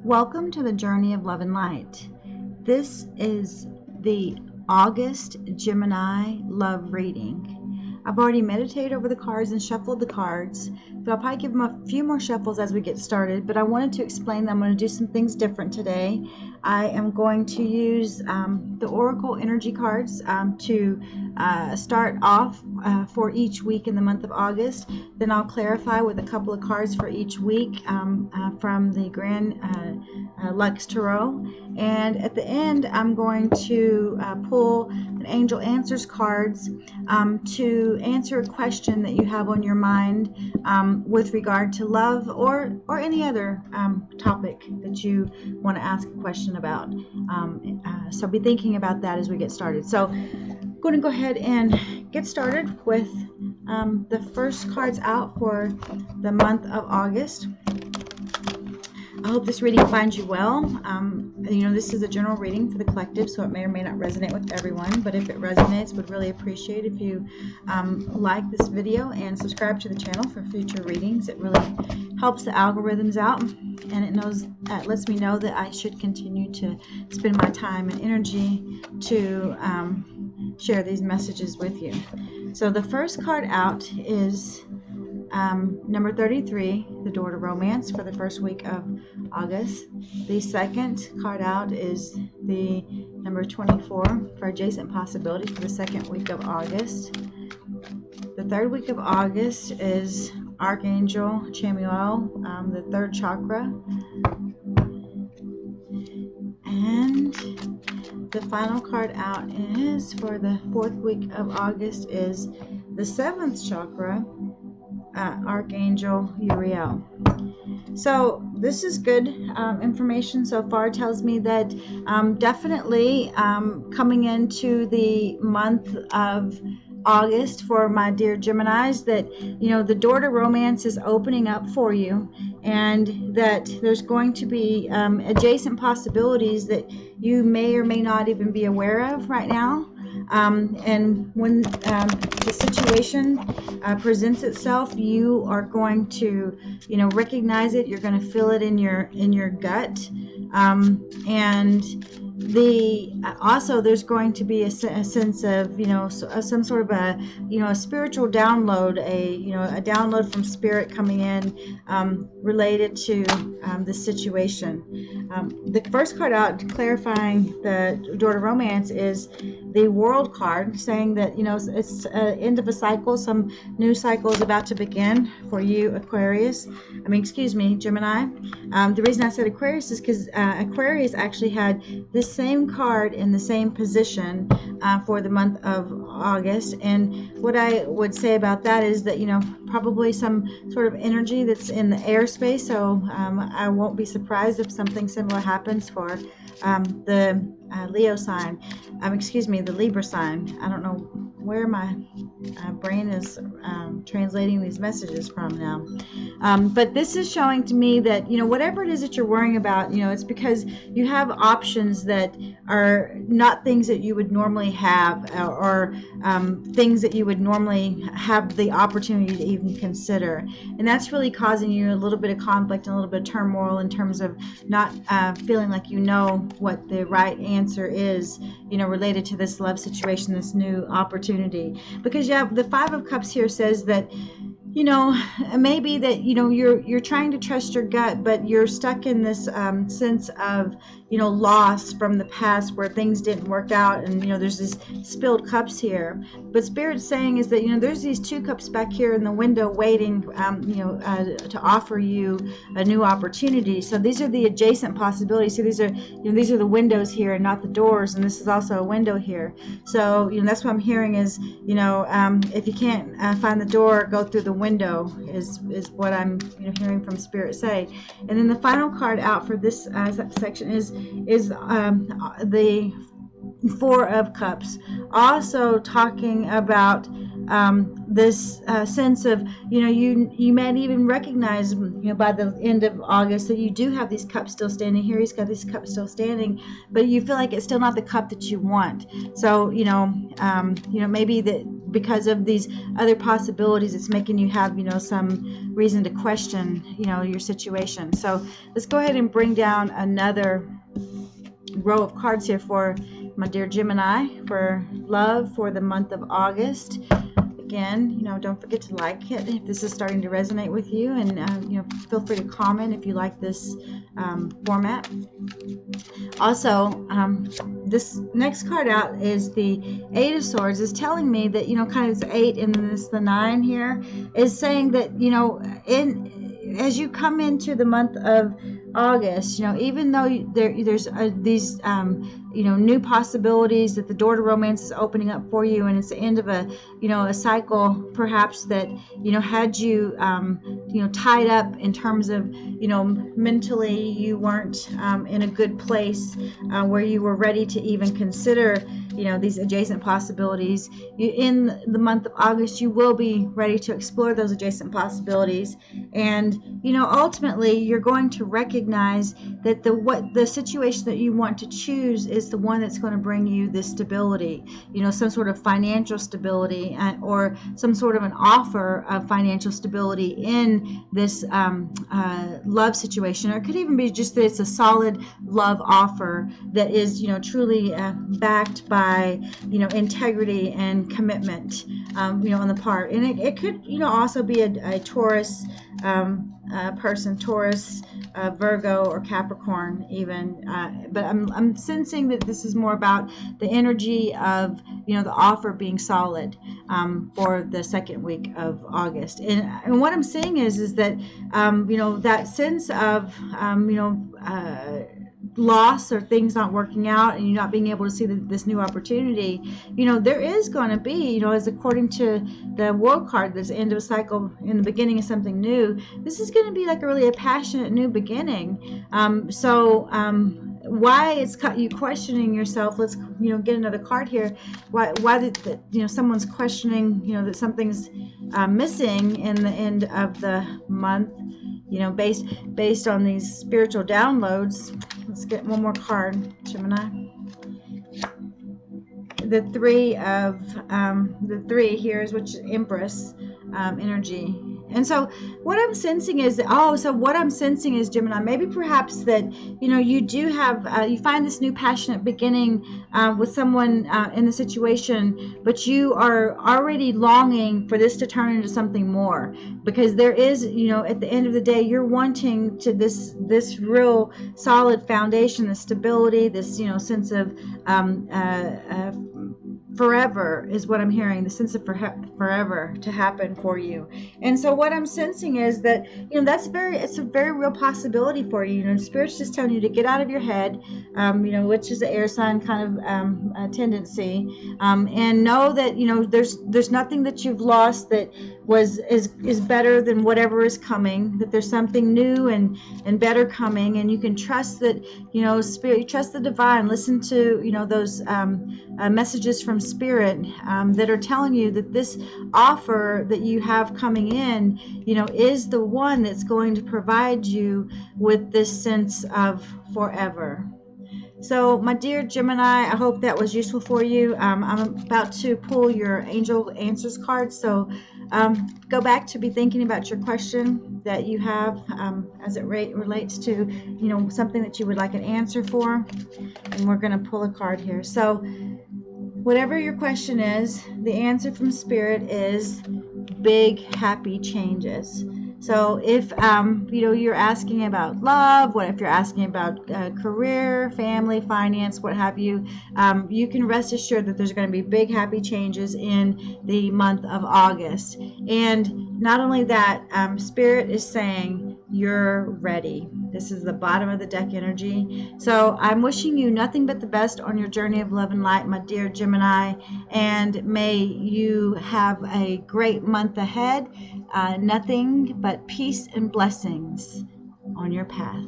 Welcome to the Journey of Love and Light. This is the August Gemini love reading. I've already meditated over the cards and shuffled the cards, but I'll probably give them a few more shuffles as we get started. But I wanted to explain that I'm going to do some things different today. I am going to use the Oracle Energy cards to start off for each week in the month of August. Then I'll clarify with a couple of cards for each week from the Grand Lux Tarot. And at the end, I'm going to pull an Angel Answers cards to answer a question that you have on your mind with regard to love or any other topic that you want to ask a question about. So be thinking about that as we get started. So I'm going to go ahead and get started with the first cards out for the month of August. I hope this reading finds you well. This is a general reading for the collective, so it may or may not resonate with everyone, but if it resonates, would really appreciate if you like this video and subscribe to the channel for future readings. It really helps the algorithms out, and it lets me know that I should continue to spend my time and energy to share these messages with you. So the first card out is number 33, the door to romance for the first week of August. The second card out is the number 24 for adjacent possibilities for the second week of August. The third week of August is Archangel Chamuel, the third chakra. And the final card out is for the fourth week of August is the seventh chakra, Archangel Uriel. So this is good information so far. It tells me that definitely coming into the month of August for my dear Geminis, that the door to romance is opening up for you, and that there's going to be adjacent possibilities that you may or may not even be aware of right now. And when the situation presents itself, you are going to, recognize it. You're going to feel it in your gut, and also there's going to be a sense of some sort of a spiritual download, a download from spirit coming in related to the situation. The first card out clarifying the door to romance is the World card, saying that it's end of a cycle. Some new cycle is about to begin for you, Aquarius. Gemini. The reason I said Aquarius is because Aquarius actually had this same card in the same position for the month of August. And what I would say about that is that probably some sort of energy that's in the airspace. So I won't be surprised if something similar happens for the Leo sign. The Libra sign. I don't know where my brain is translating these messages from now. But this is showing to me that, whatever it is that you're worrying about, it's because you have options that are not things that you would normally have, or things that you would normally have the opportunity to even consider. And that's really causing you a little bit of conflict and a little bit of turmoil in terms of not feeling like what the right answer is, related to this love situation, this new opportunity. Because you have the Five of Cups here says that maybe that you're trying to trust your gut, but you're stuck in this sense of loss from the past where things didn't work out, and there's these spilled cups here. But Spirit's saying is that there's these two cups back here in the window waiting to offer you a new opportunity. So these are the adjacent possibilities. So these are the windows here and not the doors, and this is also a window here. So that's what I'm hearing is if you can't find the door, go through the window is what I'm hearing from Spirit say. And then the final card out for this section is the Four of Cups, also talking about this sense of you might even recognize by the end of August that you do have these cups still standing. Here he's got these cups still standing, but you feel like it's still not the cup that you want. So maybe that because of these other possibilities, it's making you have, some reason to question, your situation. So let's go ahead and bring down another row of cards here for my dear Gemini for love for the month of August. Again, don't forget to like it if this is starting to resonate with you, and feel free to comment if you like this format. Also, this next card out is the Eight of Swords, is telling me that, kind of this 8 and then this the 9 here, is saying that, as you come into the month of August, even though there's these new possibilities, that the door to romance is opening up for you, and it's the end of a cycle perhaps that had you tied up in terms of mentally you weren't in a good place where you were ready to even consider these adjacent possibilities. In the month of August, you will be ready to explore those adjacent possibilities, and ultimately you're going to recognize that the situation that you want to choose is the one that's going to bring you this stability, some sort of financial stability, or some sort of an offer of financial stability in this love situation. Or it could even be just that it's a solid love offer that is truly backed by integrity and commitment on the part. And it could also be a Taurus person, Taurus, Virgo, or Capricorn even, but I'm sensing that this is more about the energy of the offer being solid for the second week of August. And what I'm seeing is that that sense of loss or things not working out and you not being able to see this new opportunity, there is going to be, as according to the World card, this end of a cycle in the beginning of something new, this is going to be like a passionate new beginning. Why it's got you questioning yourself? Let's get another card here. Why someone's questioning that something's missing in the end of the month, based on these spiritual downloads. Let's get one more card, Gemini. The three here is which Empress energy. And so what I'm sensing is, Gemini, maybe perhaps that, you do have, you find this new passionate beginning with someone in the situation, but you are already longing for this to turn into something more, because there is, at the end of the day, you're wanting to this real solid foundation, the stability, this, sense of forever is what I'm hearing, the sense of forever to happen for you. And so what I'm sensing is that, it's a very real possibility for you. Spirit's just telling you to get out of your head, which is the air sign kind of tendency, and know that, there's nothing that you've lost that is better than whatever is coming, that there's something new and better coming, and you can trust that, Spirit, you trust the divine, listen to, those messages from Spirit that are telling you that this offer that you have coming in, is the one that's going to provide you with this sense of forever. So, my dear Gemini, I hope that was useful for you. I'm about to pull your Angel Answers card, so go back to be thinking about your question that you have as it relates to, something that you would like an answer for. And we're going to pull a card here. So, whatever your question is, the answer from Spirit is big, happy changes. So if, you're asking about love, what if you're asking about career, family, finance, what have you, you can rest assured that there's going to be big, happy changes in the month of August. And not only that, Spirit is saying you're ready. This is the bottom of the deck energy. So I'm wishing you nothing but the best on your journey of love and light, my dear Gemini, and may you have a great month ahead. Nothing but peace and blessings on your path.